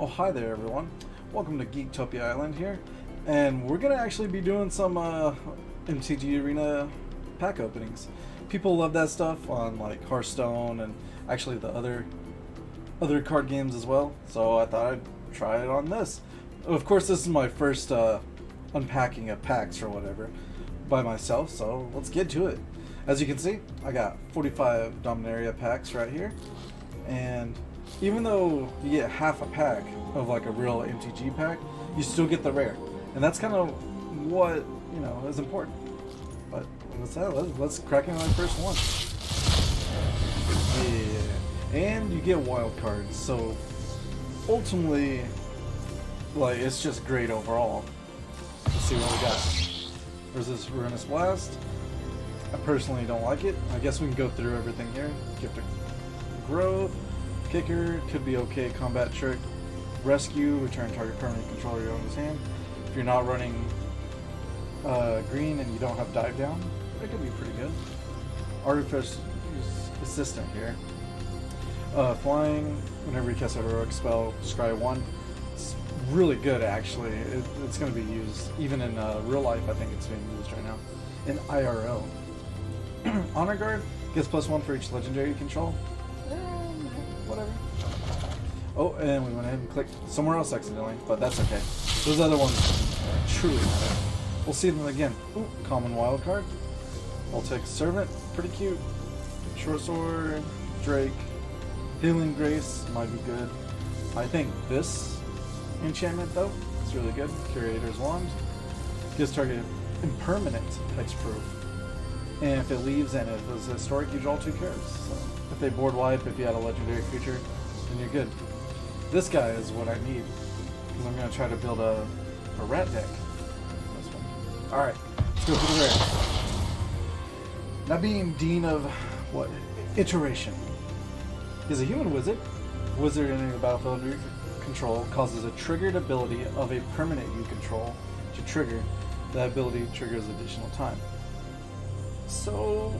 hi there everyone. Welcome to Geektopia Island here. And we're going to actually be doing some MTG Arena pack openings. People love that stuff on like Hearthstone and actually the other card games as well. So I thought I'd try it on this. Of course, this is my first unpacking of packs or whatever by myself, so let's get to it. As you can see, I got 45 Dominaria packs right here. And even though you get half a pack of like a real MTG pack, you still get the rare. And that's kind of what, you know, is important. But let's crack into my first one. Yeah. And you get wild cards, so ultimately, like, it's just great overall. Let's see what we got. There's this Ruinous Blast. I personally don't like it. I guess we can go through everything here. Gift of Growth. Kicker could be okay. Combat Trick. Rescue. Return target permanent controller you own his hand. If you're not running green and you don't have Dive Down, it could be pretty good. Artificer's Assistant here. Flying. Whenever you cast a heroic spell, scry 1. It's really good actually. It's going to be used even in real life. I think it's being used right now in IRL. Honor Guard gets +1 for each legendary you control. Whatever. Oh, and we went ahead and clicked somewhere else accidentally, but that's okay. Those other ones truly matter. We'll see them again. Ooh, common wild card. Voltaic Servant, pretty cute. Short Sword, Drake, Healing Grace might be good. I think this enchantment though is really good. Curator's Wand gives target impermanent hexproof. And if it leaves and it was historic, you draw 2 cards. So if they board wipe, if you had a legendary creature, then you're good. This guy is what I need, because I'm going to try to build a rat deck. Alright, let's go for the rare. Now being Dean of, what? Iteration. He's a human wizard. Wizard entering the battlefield under your control causes a triggered ability of a permanent you control to trigger. That ability triggers additional time. So,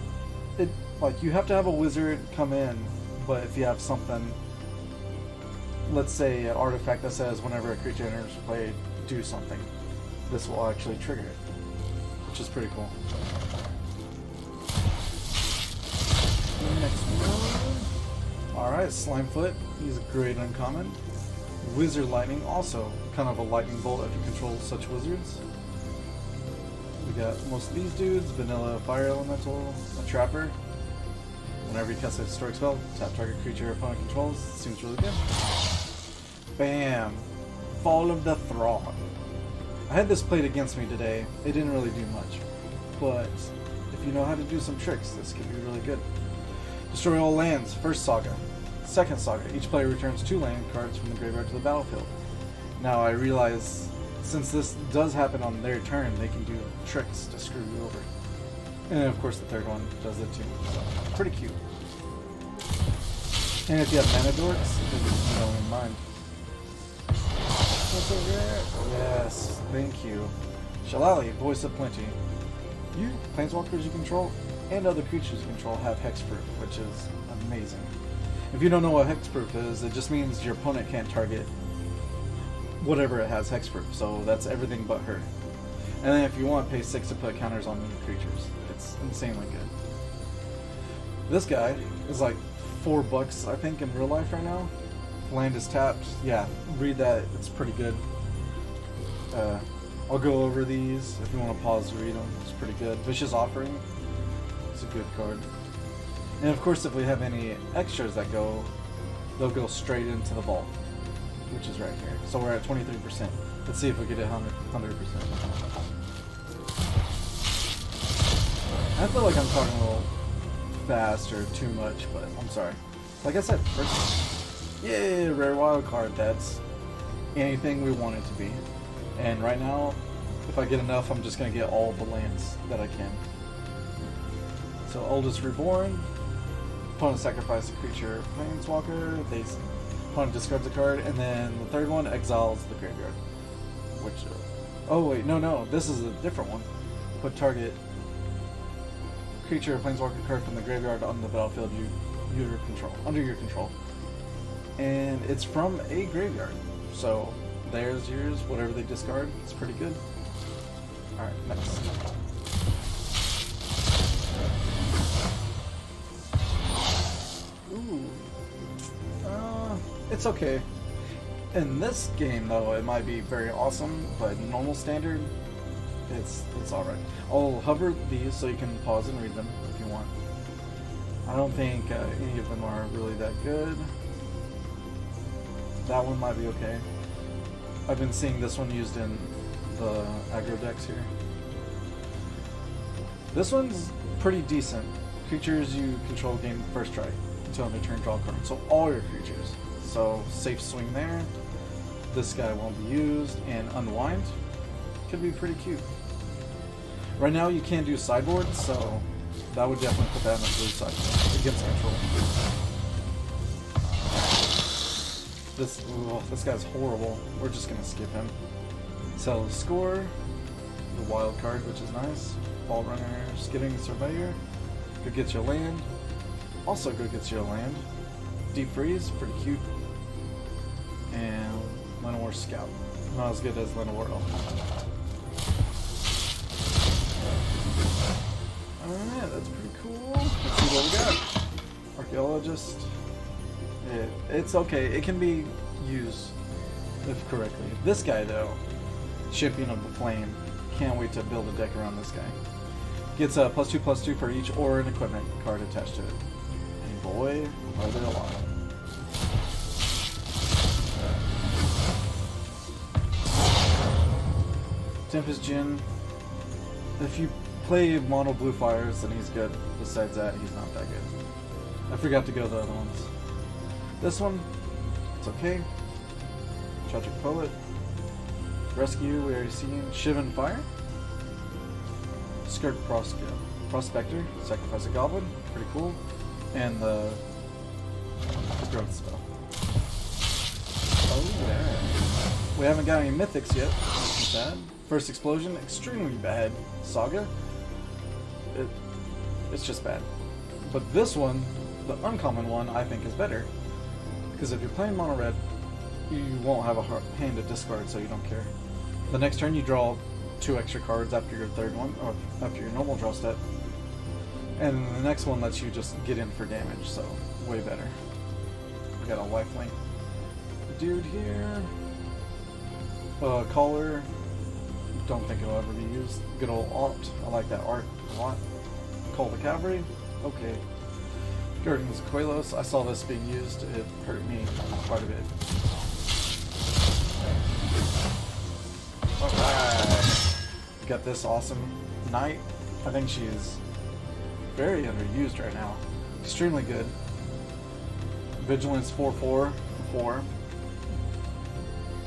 like, you have to have a wizard come in, but if you have something, let's say an artifact that says whenever a creature enters play, do something, this will actually trigger it, which is pretty cool. Next one. Alright, Slimefoot, he's a great uncommon. Wizard Lightning, also kind of a lightning bolt if you control such wizards. We got most of these dudes. Vanilla Fire Elemental, a Trapper. Whenever you cast a historic spell, tap target creature your opponent controls. Seems really good. Bam! Fall of the Thrall. I had this played against me today. It didn't really do much. But if you know how to do some tricks, this could be really good. Destroy all lands. First saga. Second saga. Each player returns 2 land cards from the graveyard to the battlefield. Now I realize, since this does happen on their turn, they can do tricks to screw you over. And of course the third one does it too. So, pretty cute. And if you have mana dorks, you know in mind. What's over there? Yes, thank you. Shillelagh, Voice of Plenty. You, planeswalkers you control, and other creatures you control have hexproof, which is amazing. If you don't know what hexproof is, it just means your opponent can't target whatever it has hexproof, so that's everything but her. And then if you want, pay 6 to put counters on new creatures. It's insanely good. This guy is like $4 I think in real life right now. Land is tapped. Yeah, read that, it's pretty good. I'll go over these if you want to pause to read them. It's pretty good. Vicious Offering, it's a good card. And of course if we have any extras that go, they'll go straight into the vault, which is right here. So we're at 23%. Let's see if we get it 100%. I feel like I'm talking a little fast or too much, but I'm sorry. Like I said, first, yay, rare wild card. That's anything we want it to be. And right now, if I get enough, I'm just going to get all the lands that I can. So Oldest Reborn. Opponent sacrifice a creature planeswalker. Opponent discards a card, and then the third one exiles the graveyard. Which, oh wait, no, this is a different one. Put target creature or planeswalker card from the graveyard on the battlefield under your control. And it's from a graveyard, So there's yours. Whatever they discard, it's pretty good. All right, next. Ooh, it's okay. In this game, though, it might be very awesome, but normal standard, it's alright. I'll hover these so you can pause and read them if you want. I don't think any of them are really that good. That one might be okay. I've been seeing this one used in the aggro decks here. This one's pretty decent. Creatures you control gain first strike until on their turn draw a card. So all your creatures. So safe swing there. This guy won't be used, and unwind could be pretty cute. Right now you can't do sideboard, so that would definitely put that in the blue side against control. This guy's horrible. We're just gonna skip him. Settle the score. The wild card, which is nice. Ball runner, skidding surveyor. Go get your land. Also go get your land. Deep freeze, pretty cute. And Llanowar Scout. Not as good as Llanowar Elf. Alright, that's pretty cool. Let's see what we got. Archaeologist. It's okay. It can be used if correctly. This guy, though, Champion of the Flame. Can't wait to build a deck around this guy. Gets a +2/+2 for each or an equipment card attached to it. And boy, are there a lot. Tempest Djinn. If you play mono blue fires, then he's good. Besides that, he's not that good. I forgot to go the other ones. This one, it's okay. Tragic Poet. Rescue, we already seen. Shivan Fire. Skirt Prospector. Sacrifice a Goblin. Pretty cool. And the growth spell. Oh yeah. We haven't got any mythics yet. That's bad. First Explosion, extremely bad. Saga. It's just bad. But this one, the uncommon one, I think is better. Because if you're playing mono red, you won't have a hand to discard, so you don't care. The next turn you draw 2 extra cards after your third one, or after your normal draw step. And the next one lets you just get in for damage, so way better. We got a lifelink dude here. Caller. Don't think it'll ever be used. Good old Opt. I like that art a lot. Call the Cavalry. Okay. Guardians of Quelos. I saw this being used. It hurt me quite a bit. Alright. Got this awesome Knight. I think she's very underused right now. Extremely good. Vigilance 4/4 4.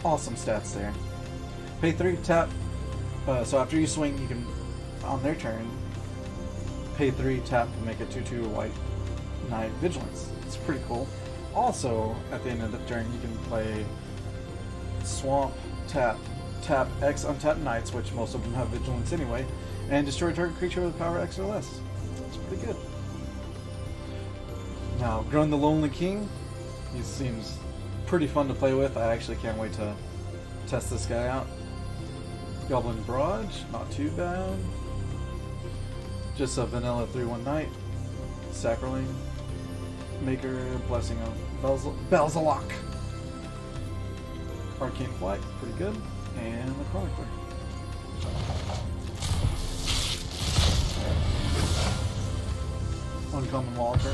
Awesome stats there. Pay 3, tap. So after you swing, you can, on their turn, pay 3, tap, and make a 2/2 white Knight Vigilance. It's pretty cool. Also, at the end of the turn, you can play Swamp, tap, tap X untapped Knights, which most of them have Vigilance anyway, and destroy target creature with power X or less. It's pretty good. Now, Grun the Lonely King. He seems pretty fun to play with. I actually can't wait to test this guy out. Goblin Barrage, not too bad. Just a vanilla 3/1 Knight. Sacroling. Maker, Blessing of Belzalok. Arcane Flight, pretty good. And the Chronicler. Uncommon Walker.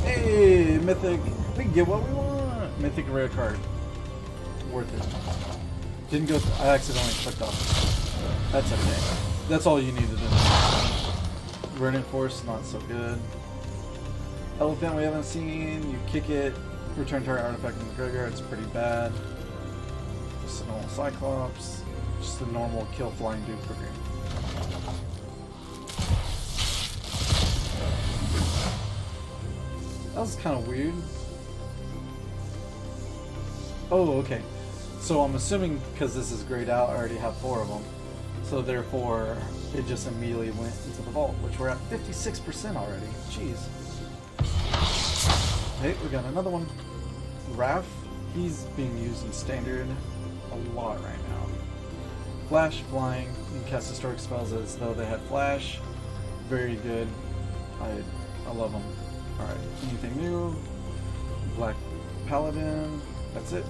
Hey, Mythic. We can get what we want. Mythic rare card. Worth it. Didn't go. I accidentally clicked off. That's okay. That's all you need to do. Burning Force, not so good. Elephant, we haven't seen. You kick it. Return target artifact in the graveyard. It's pretty bad. Just a normal Cyclops. Just a normal kill flying dude for green. That was kind of weird. Oh, okay. So I'm assuming because this is grayed out, I already have 4 of them. So therefore, it just immediately went into the vault, which we're at 56% already. Jeez. Hey, we got another one. Wrath. He's being used in standard a lot right now. Flash, flying, and cast historic spells as though they had flash. Very good. I love them. Alright, anything new? Black Paladin. That's it.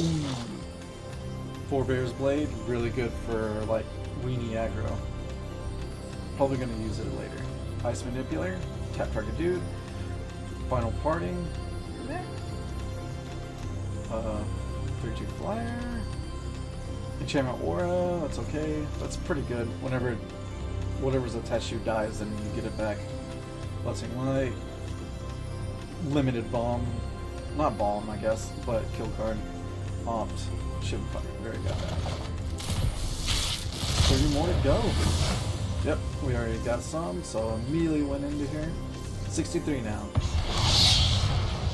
Ooh. Forebear's Blade, really good for like weenie aggro. Probably gonna use it later. Ice Manipulator, tap target dude. Final Parting. 3-2 flyer. Enchantment Aura, that's okay. That's pretty good. Whatever's attached to you dies, then you get it back. Blessing Light. Limited Bomb. Not Bomb, I guess, but kill card. Opt. Shouldn't fucking very good. 30 more to go. Yep, we already got some, so immediately went into here. 63 now.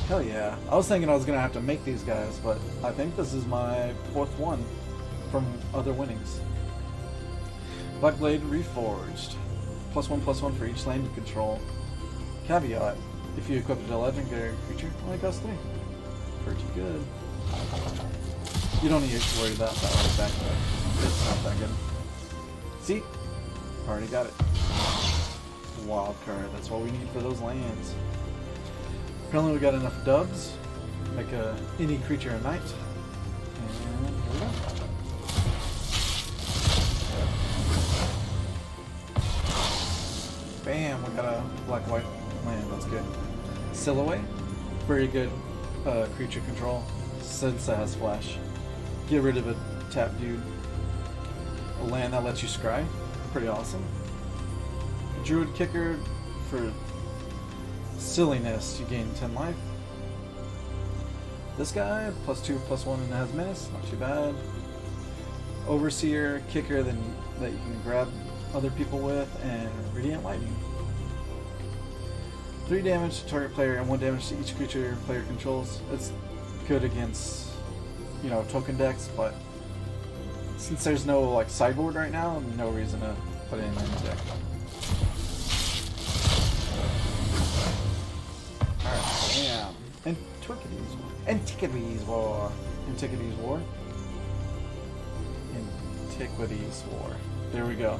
Hell yeah. I was thinking I was gonna have to make these guys, but I think this is my 4th one from other winnings. Blackblade Reforged. +1/+1 for each land you control. Caveat: if you equip a legendary creature, only costs 3. Pretty good. You don't need to worry about that artifact, but it's not that good. See? Already got it. Wild card, that's what we need for those lands. Apparently we got enough dubs. Make any creature a knight. And here we go. Bam, we got a black-white land, that's good. Silhouette, very good creature control, since it has flash. Get rid of a tap dude. A land that lets you scry, pretty awesome. Druid Kicker, for silliness, you gain 10 life. This guy, +2/+1 and has menace, not too bad. Overseer, Kicker that you can grab other people with, and Radiant Lightning. 3 damage to target player and 1 damage to each creature player controls. It's good against, you know, token decks, but since there's no like sideboard right now, no reason to put it in any deck. Alright, bam. Antiquities War. There we go.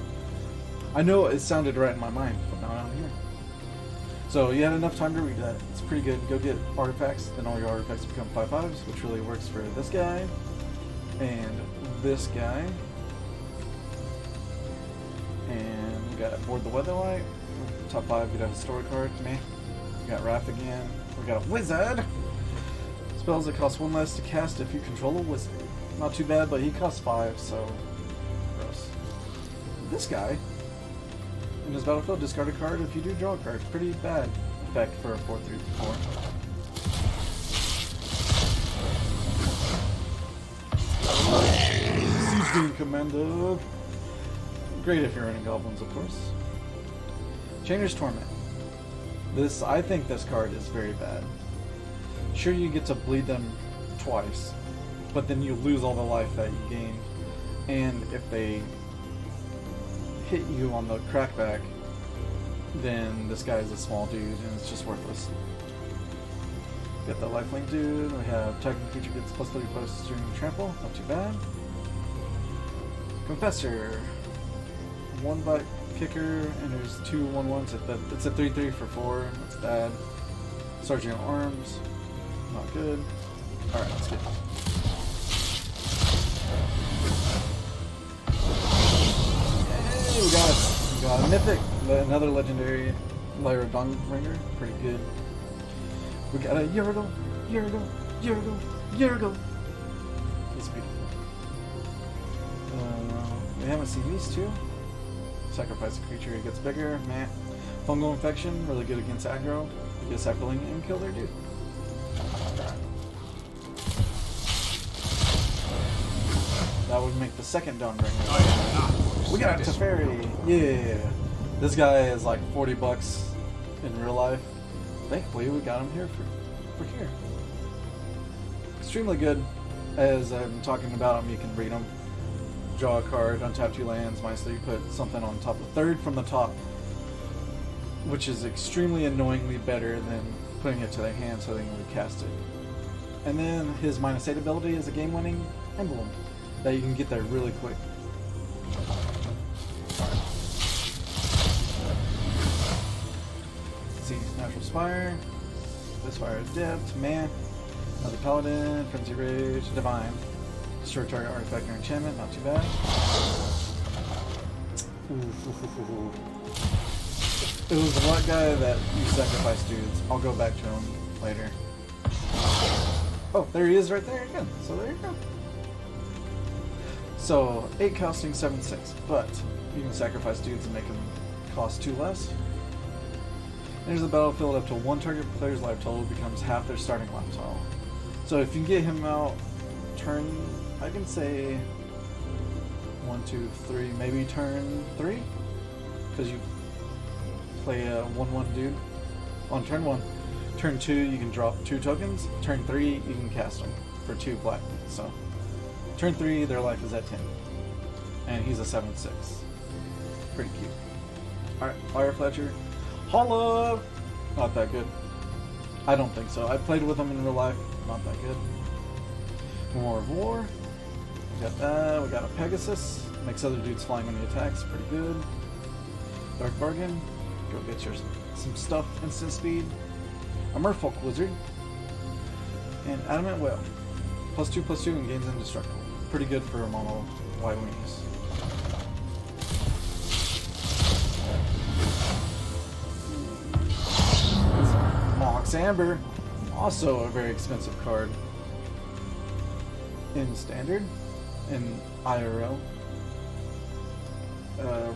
I know it sounded right in my mind, but now I'm here. So you had enough time to read that. It's pretty good. Go get artifacts, then all your artifacts become 5/5s, which really works for this guy and this guy. And we got Board the Weatherlight. Top 5, get a historic card. Meh. We got Wrath again. We got a Wizard. Spells that cost 1 less to cast if you control a wizard. Not too bad, but he costs 5, so gross. This guy, in his battlefield, discard a card if you do draw a card. Pretty bad effect for a 4/3/4. Siege Beam Commander. Great if you're running goblins, of course. Chainer's Torment. I think this card is very bad. Sure, you get to bleed them twice, but then you lose all the life that you gained. And if they hit you on the crackback, then this guy is a small dude and it's just worthless. Got the lifelink dude. We have attacking creature gets +30+ during trample. Not too bad. Confessor. 1 bite kicker, and there's 2 1/1s. It's a 3/3 for 4. That's bad. Sergeant Arms. Not good. Alright, let's get it. Hey, we got a mythic. Another legendary Lyra Dawnbringer. Pretty good. We got a Yurgle. It's beautiful. We haven't seen these two. Sacrifice a creature, it gets bigger. Meh. Fungal Infection, really good against aggro. You get a Sacriling and kill their dude. That would make the second Dawnbringer. We got a Teferi! Yeah! This guy is like $40 in real life. Thankfully, we got him here for here. Extremely good. As I'm talking about him, you can read him. Draw a card, untap 2 lands, -3, put something on top of 3rd from the top. which is extremely annoyingly better than putting it to their hand so they can recast it. And then his -8 ability is a game-winning emblem that you can get there really quick. Let's see, Natural Spire, this Fire Adept, Man, another Paladin, Frenzy Rage, Divine. Destroy target artifact or enchantment, not too bad. Ooh. It was the one guy that you sacrificed dudes. I'll go back to him later. Oh, there he is right there again. So there you go. So 8 costing 7/6, but you can sacrifice dudes and make them cost 2 less. Enters the battlefield up to 1 target player's life total becomes half their starting life total. So if you get him out turn, I can say 1, 2, 3, maybe turn 3, because you play a 1/1 dude on turn 1. Turn 2, you can drop 2 tokens. Turn 3, you can cast them for 2 black. So turn 3, their life is at 10, and he's a 7/6. Pretty cute. All right, Fire Fletcher, Holla! Not that good. I don't think so. I played with him in real life. Not that good. More of War. We got that. We got a Pegasus. Makes other dudes flying when he attacks. Pretty good. Dark Bargain. Go get your some stuff. Instant speed. A Merfolk Wizard. And Adamant Whale. +2/+2 and gains indestructible. Pretty good for mono white wings. Mox Amber. Also a very expensive card. In Standard. In IRL.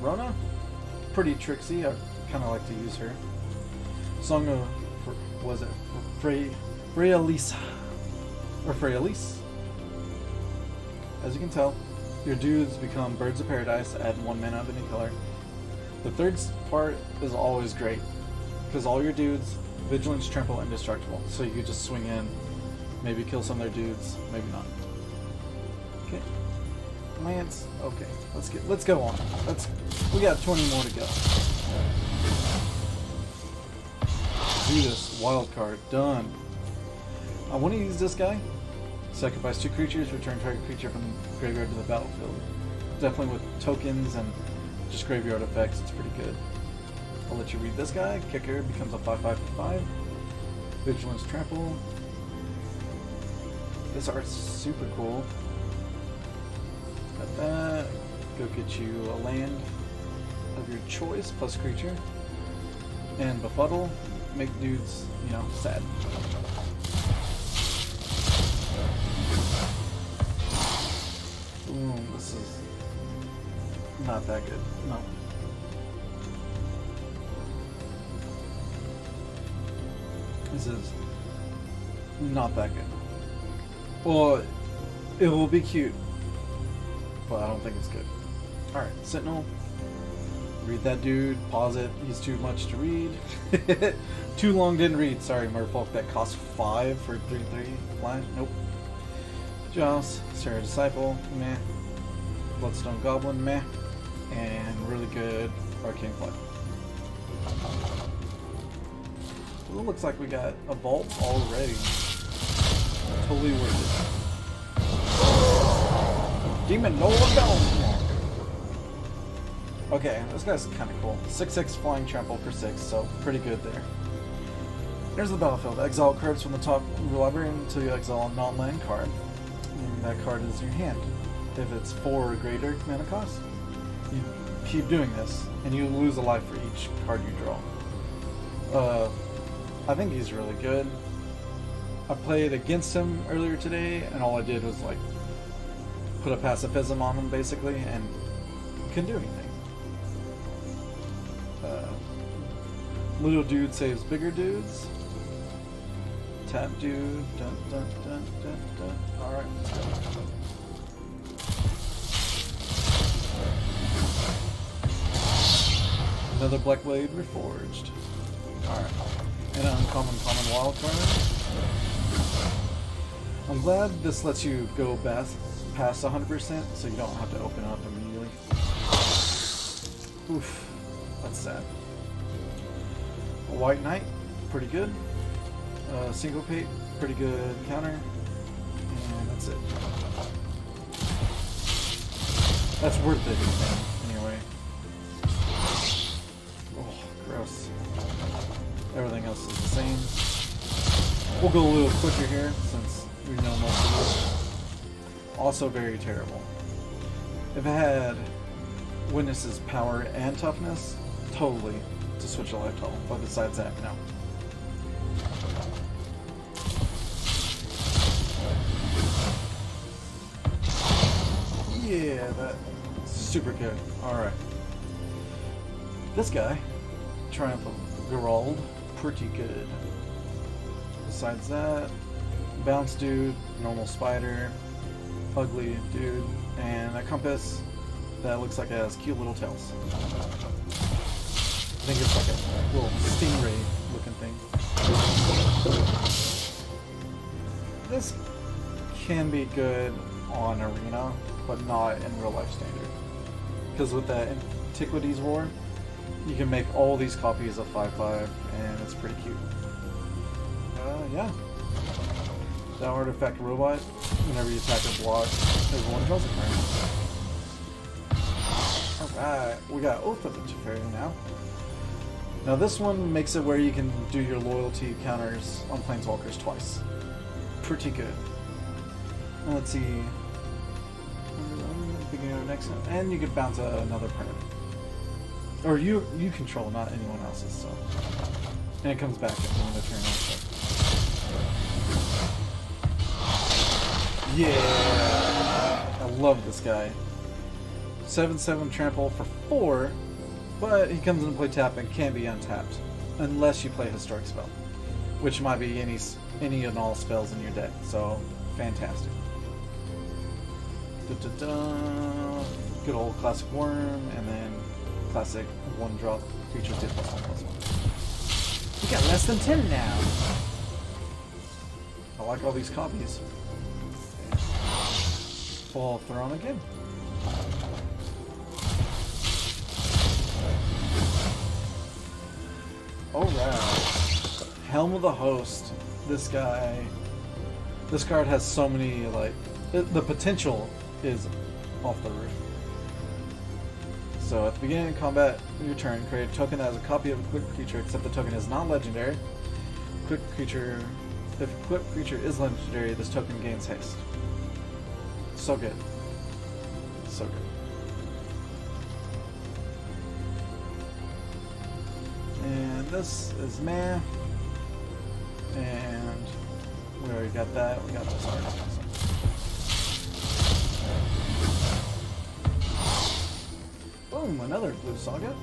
Rona. Pretty tricksy. I kind of like to use her. Song of... was it? Freya-Lisa. Or Freya-Lise. As you can tell, your dudes become Birds of Paradise, add 1 mana of any color. The third part is always great, because all your dudes, Vigilance, Trample, Indestructible. So you could just swing in, maybe kill some of their dudes, maybe not. Okay. Lance, okay. Let's go on. We got 20 more to go. Do this. Wild card. Done. I want to use this guy. Sacrifice 2 creatures, return target creature from the graveyard to the battlefield. Definitely with tokens and just graveyard effects, it's pretty good. I'll let you read this guy. Kicker becomes a 5/5/5. Vigilance, Trample. This art's super cool. Got that. Go get you a land of your choice plus creature. And Befuddle. Make dudes, sad. Ooh, this is not that good. No. This is not that good. Well, it will be cute, but I don't think it's good. Alright, Sentinel. Read that dude, pause it, he's too much to read. Too long, didn't read. Sorry, Merfolk, that costs 5 for 3/3 flash. Nope. Joss, Sarah Disciple, meh. Bloodstone Goblin, meh. And really good Arcane Flight. Well, it looks like we got a vault already. Totally worth it. Demon Nola Bell! Okay, this guy's kind of cool. 6/6 flying trample for 6, so pretty good there. Here's the battlefield. Exile cards from the top of your library until you exile a non-land card. And that card is in your hand. If it's 4 or greater mana cost, you keep doing this, and you lose a life for each card you draw. I think he's really good. I played against him earlier today, and all I did was like put a pacifism on him basically, and couldn't do anything. Little dude saves bigger dudes. Tap dude. Dun, dun, dun, dun, dun. Alright, let's go. Another Blackblade Reforged. Alright. And an uncommon common wild card. I'm glad this lets you go past 100%, so you don't have to open up immediately. Oof. That's sad. A White Knight, pretty good. Syncopate, pretty good counter. And that's it. That's worth it, anyway. Oh, gross. Everything else is the same. We'll go a little quicker here, since we know most of this. Also very terrible. If it had Witness's power and toughness, totally to switch a life total. But besides that, no. Yeah, that's super good. Alright. This guy, Triumph of Gerald, pretty good. Besides that, Bounce Dude, Normal Spider, Ugly Dude, and a Compass that looks like it has cute little tails. I think it's like a little stingray looking thing. This can be good on Arena, but not in real life standard. Because with that Antiquities War, you can make all these copies of 5/5, and it's pretty cute. Yeah. That artifact robot, whenever you attack a block, everyone draws a card. Alright, we got Oath of the Teferi now. Now this one makes it where you can do your loyalty counters on Planeswalkers twice. Pretty good. Let's see. Beginning of next one. And you could bounce another permanent. Or you control, not anyone else's, so. And it comes back at the end of the turn also. Yeah! I love this guy. 7/7 trample for 4, but he comes into play tap and can be untapped. Unless you play Historic Spell. Which might be any and all spells in your deck, so fantastic. Good old classic worm, and then classic 1-drop creatures get +1/+1. We got less than 10 now. I like all these copies. Fall Throne again. Alright. Helm of the Host. This guy. This card has so many, like, the potential is off the roof. So at the beginning of combat, your turn, create a token that has a copy of a equipped creature, except the token is not legendary. Equipped creature. If equipped creature is legendary, this token gains haste. So good. So good. And this is meh. And we already got that. We got this already. Boom, another blue saga.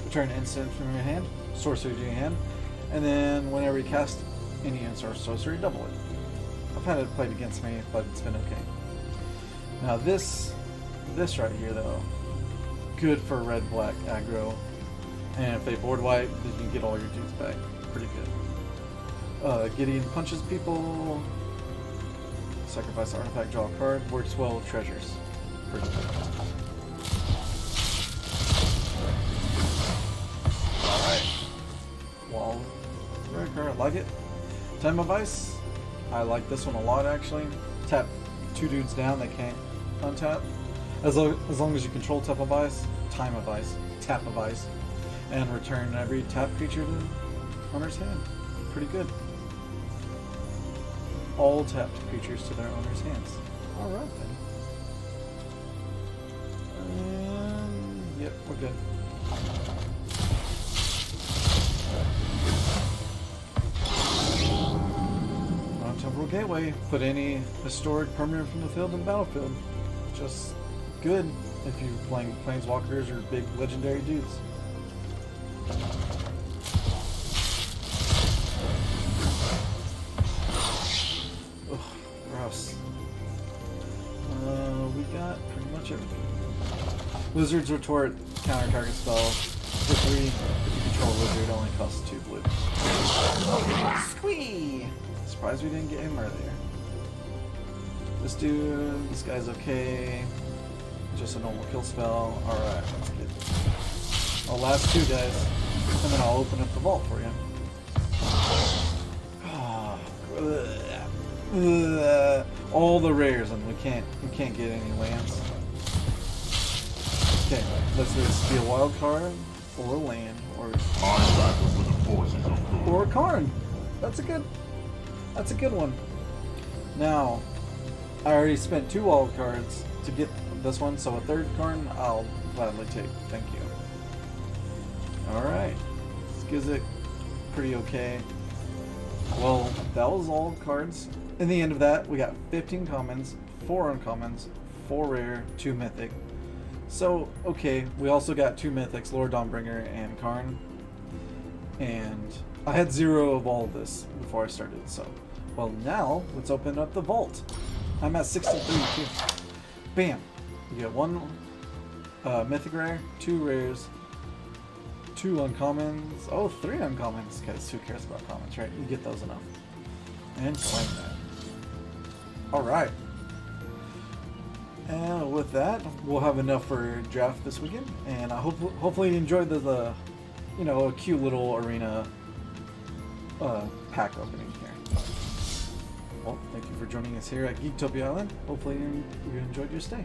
Return an instant from your hand, sorcery to your hand, and then whenever you cast any instant or sorcery, double it. I've had it played against me, but it's been okay. Now this right here though, good for red-black aggro, and if they board wipe, then you can get all your dudes back. Pretty good. Gideon punches people, sacrifice artifact, draw a card, works well with treasures. Pretty good. Wall breaker, I like it. Time of Ice, I like this one a lot actually. Tap 2 dudes down, they can't untap. As long as you control Time of Ice, Tap of Ice, and return every tap creature to owner's hand. Pretty good. All tapped creatures to their owner's hands. Alright then. Yep, we're good. Temporal Gateway, put any historic permanent from the field in the battlefield. Just good if you're playing Planeswalkers or big legendary dudes. Ugh, gross. We got pretty much everything. Wizard's Retort, counter target spell. For 3, if you control a wizard, it only costs 2 blue. Squee! Surprised we didn't get him earlier. This dude, this guy's okay. Just a normal kill spell. Alright, let's get Our last two guys, and then I'll open up the vault for you. All the rares, and we can't get any lands. Okay, let's just be a wild card, or a land, or a Karn. That's a good one. Now, I already spent 2 wild cards to get this one, so a third Karn I'll gladly take. Thank you. Alright. Skizik, pretty okay. Well, that was all cards. In the end of that, we got 15 commons, 4 uncommons, 4 rare, 2 mythic. So, okay, we also got 2 mythics, Lord Dawnbringer and Karn. And I had 0 of all of this before I started, so. Well, now, let's open up the vault. I'm at 63 too. Bam! You get 1 mythic rare, 2 rares, 2 uncommons, 3 uncommons, because who cares about commons, right? You get those enough. And claim that. Alright. And with that, we'll have enough for draft this weekend, and I hopefully you enjoyed the you know, a cute little arena pack opening here. Well, thank you for joining us here at Geektopia Island. Hopefully you enjoyed your stay.